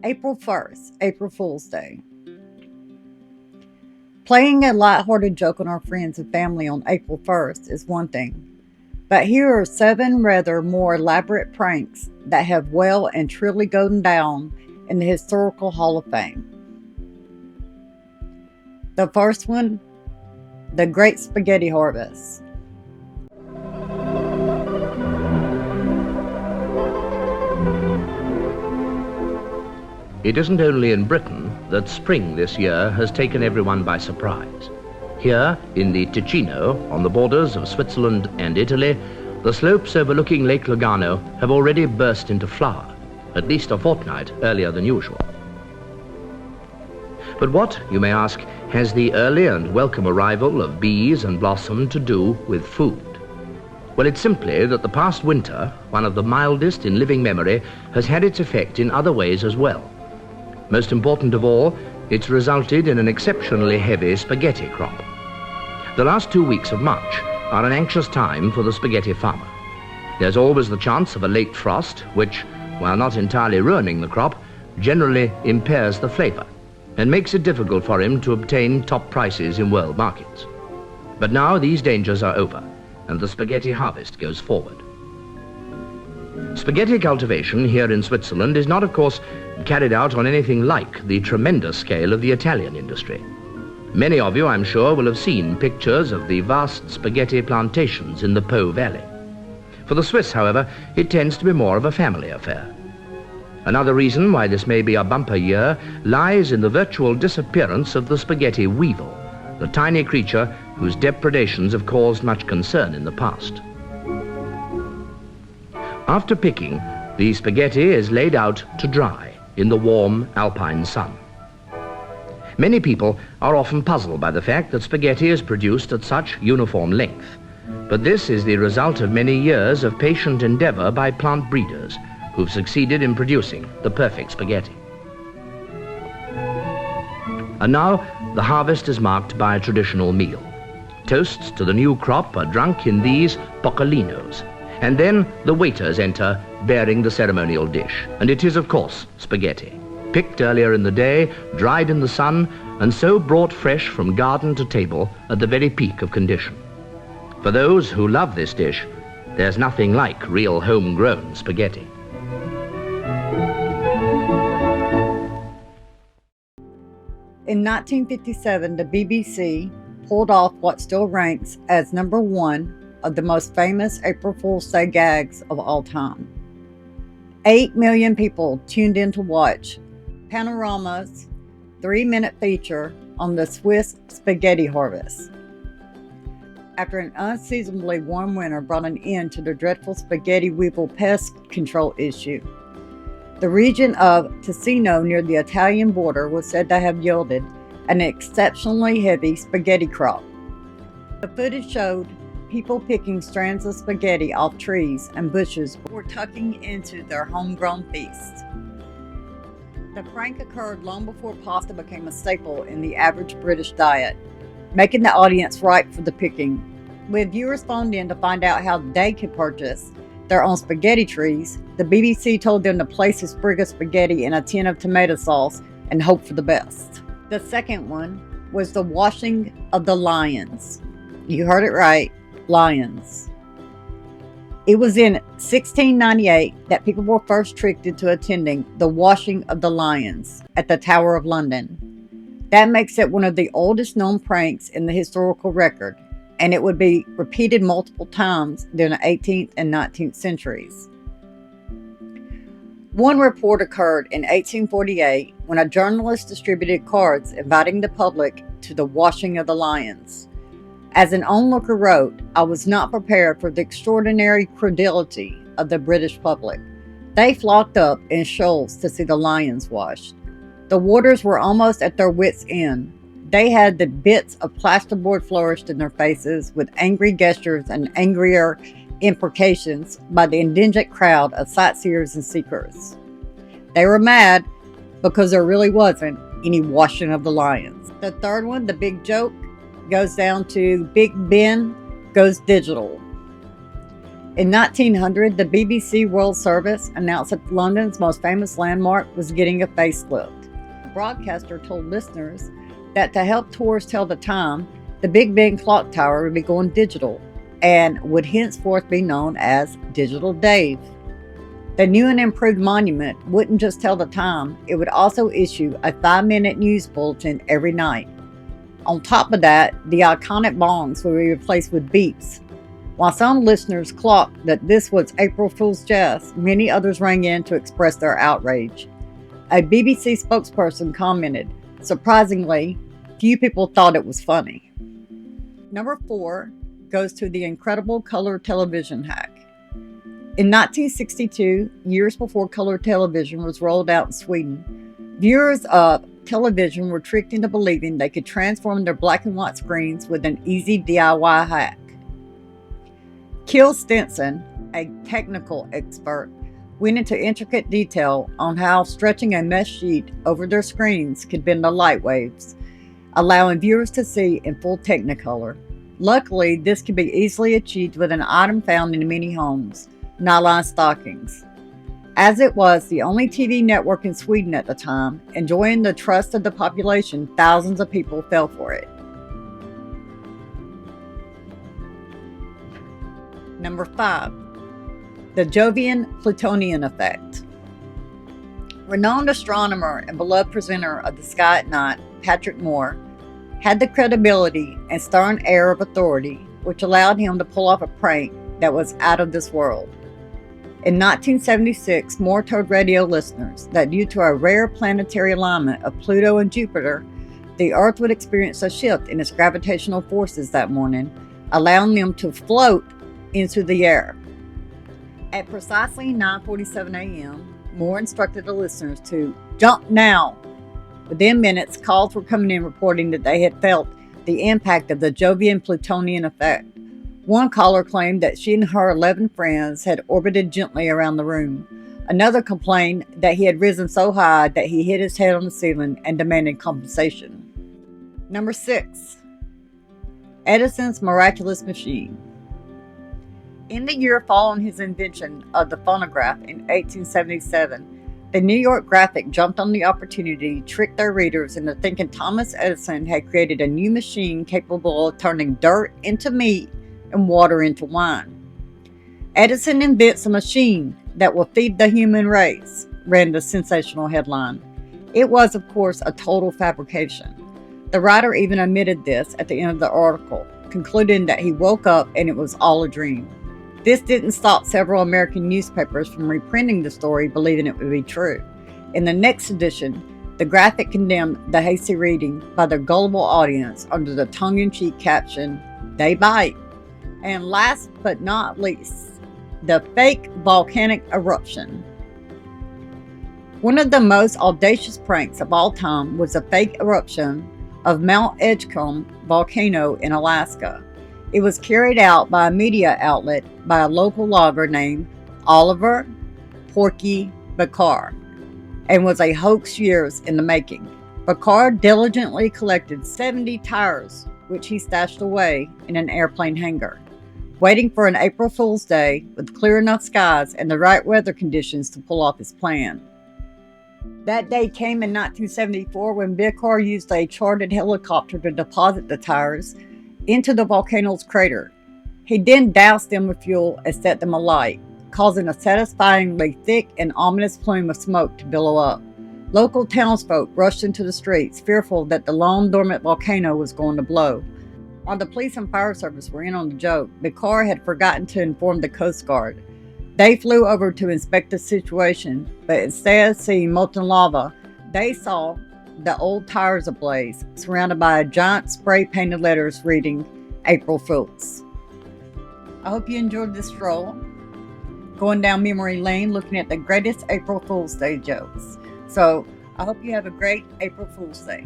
April 1st, April Fool's Day. Playing a light-hearted joke on our friends and family on April 1st is one thing, but here are 7 rather more elaborate pranks that have well and truly gone down in the Historical Hall of Fame. The first one, the Great Spaghetti Harvest. It isn't only in Britain that spring this year has taken everyone by surprise. Here, in the Ticino, on the borders of Switzerland and Italy, the slopes overlooking Lake Lugano have already burst into flower, at least a fortnight earlier than usual. But what, you may ask, has the early and welcome arrival of bees and blossom to do with food? Well, it's simply that the past winter, one of the mildest in living memory, has had its effect in other ways as well. Most important of all, it's resulted in an exceptionally heavy spaghetti crop. The last 2 weeks of March are an anxious time for the spaghetti farmer. There's always the chance of a late frost, which, while not entirely ruining the crop, generally impairs the flavor and makes it difficult for him to obtain top prices in world markets. But now these dangers are over, and the spaghetti harvest goes forward. Spaghetti cultivation here in Switzerland is not, of course, carried out on anything like the tremendous scale of the Italian industry. Many of you, I'm sure, will have seen pictures of the vast spaghetti plantations in the Po Valley. For the Swiss, however, it tends to be more of a family affair. Another reason why this may be a bumper year lies in the virtual disappearance of the spaghetti weevil, the tiny creature whose depredations have caused much concern in the past. After picking, the spaghetti is laid out to dry in the warm alpine sun. Many people are often puzzled by the fact that spaghetti is produced at such uniform length, but this is the result of many years of patient endeavor by plant breeders who've succeeded in producing the perfect spaghetti. And now the harvest is marked by a traditional meal. Toasts to the new crop are drunk in these poccolinos, and then the waiters enter bearing the ceremonial dish, and it is, of course, spaghetti, picked earlier in the day, dried in the sun, and so brought fresh from garden to table at the very peak of condition. For those who love this dish, there's nothing like real homegrown spaghetti. In 1957, the BBC pulled off what still ranks as number 1 of the most famous April Fool's Day gags of all time. 8 million people tuned in to watch Panorama's 3-minute feature on the Swiss spaghetti harvest. After an unseasonably warm winter brought an end to the dreadful spaghetti weevil pest control issue, the region of Ticino near the Italian border was said to have yielded an exceptionally heavy spaghetti crop. The footage showed people picking strands of spaghetti off trees and bushes before tucking into their homegrown feast. The prank occurred long before pasta became a staple in the average British diet, making the audience ripe for the picking. When viewers phoned in to find out how they could purchase their own spaghetti trees, the BBC told them to place a sprig of spaghetti in a tin of tomato sauce and hope for the best. The second one was the washing of the lions. You heard it right. Lions. It was in 1698 that people were first tricked into attending the washing of the lions at the Tower of London. That makes it one of the oldest known pranks in the historical record, and it would be repeated multiple times during the 18th and 19th centuries. One report occurred in 1848 when a journalist distributed cards inviting the public to the washing of the lions. As an onlooker wrote, I was not prepared for the extraordinary credulity of the British public. They flocked up in shoals to see the lions washed. The warders were almost at their wits' end. They had the bits of plasterboard flourished in their faces with angry gestures and angrier imprecations by the indigent crowd of sightseers and seekers. They were mad because there really wasn't any washing of the lions. The third one, the big joke, goes down to Big Ben Goes Digital. In 1900, the BBC World Service announced that London's most famous landmark was getting a facelift. The broadcaster told listeners that to help tourists tell the time, the Big Ben clock tower would be going digital and would henceforth be known as Digital Dave. The new and improved monument wouldn't just tell the time, it would also issue a 5-minute news bulletin every night. On top of that, the iconic bongs would be replaced with beeps. While some listeners clocked that this was April Fool's jest, many others rang in to express their outrage. A BBC spokesperson commented, "Surprisingly, few people thought it was funny." Number 4 goes to the incredible color television hack. In 1962, years before color television was rolled out in Sweden, viewers of television were tricked into believing they could transform their black and white screens with an easy DIY hack. Kiel Stenson, a technical expert, went into intricate detail on how stretching a mesh sheet over their screens could bend the light waves, allowing viewers to see in full Technicolor. Luckily, this could be easily achieved with an item found in many homes: nylon stockings. As it was the only TV network in Sweden at the time, enjoying the trust of the population, thousands of people fell for it. Number 5. The Jovian-Plutonian effect. Renowned astronomer and beloved presenter of The Sky at Night, Patrick Moore, had the credibility and stern air of authority which allowed him to pull off a prank that was out of this world. In 1976, Moore told radio listeners that due to a rare planetary alignment of Pluto and Jupiter, the Earth would experience a shift in its gravitational forces that morning, allowing them to float into the air. At precisely 9:47 a.m., Moore instructed the listeners to jump now. Within minutes, calls were coming in reporting that they had felt the impact of the Jovian-Plutonian effect. One caller claimed that she and her 11 friends had orbited gently around the room. Another complained that he had risen so high that he hit his head on the ceiling and demanded compensation. Number 6. Edison's miraculous machine. In the year following his invention of the phonograph in 1877, the New York Graphic jumped on the opportunity to trick their readers into thinking Thomas Edison had created a new machine capable of turning dirt into meat and water into wine. "Edison invents a machine that will feed the human race," ran the sensational headline. It was, of course, a total fabrication. The writer even admitted this at the end of the article, concluding that he woke up and it was all a dream. This didn't stop several American newspapers from reprinting the story, believing it would be true. In the next edition, the Graphic condemned the hasty reading by their gullible audience under the tongue-in-cheek caption, "They bite." And last but not least, the fake volcanic eruption. One of the most audacious pranks of all time was the fake eruption of Mount Edgecombe volcano in Alaska. It was carried out by a media outlet by a local logger named Oliver Porky Bakar and was a hoax years in the making. Bakar diligently collected 70 tires, which he stashed away in an airplane hangar, waiting for an April Fool's Day with clear enough skies and the right weather conditions to pull off his plan. That day came in 1974 when Bakar used a chartered helicopter to deposit the tires into the volcano's crater. He then doused them with fuel and set them alight, causing a satisfyingly thick and ominous plume of smoke to billow up. Local townsfolk rushed into the streets, fearful that the long-dormant volcano was going to blow. While the police and fire service were in on the joke, Bakar had forgotten to inform the Coast Guard. They flew over to inspect the situation, but instead of seeing molten lava, they saw the old tires ablaze, surrounded by a giant spray-painted letters reading April Fools. I hope you enjoyed this stroll, going down memory lane looking at the greatest April Fool's Day jokes. So I hope you have a great April Fool's Day.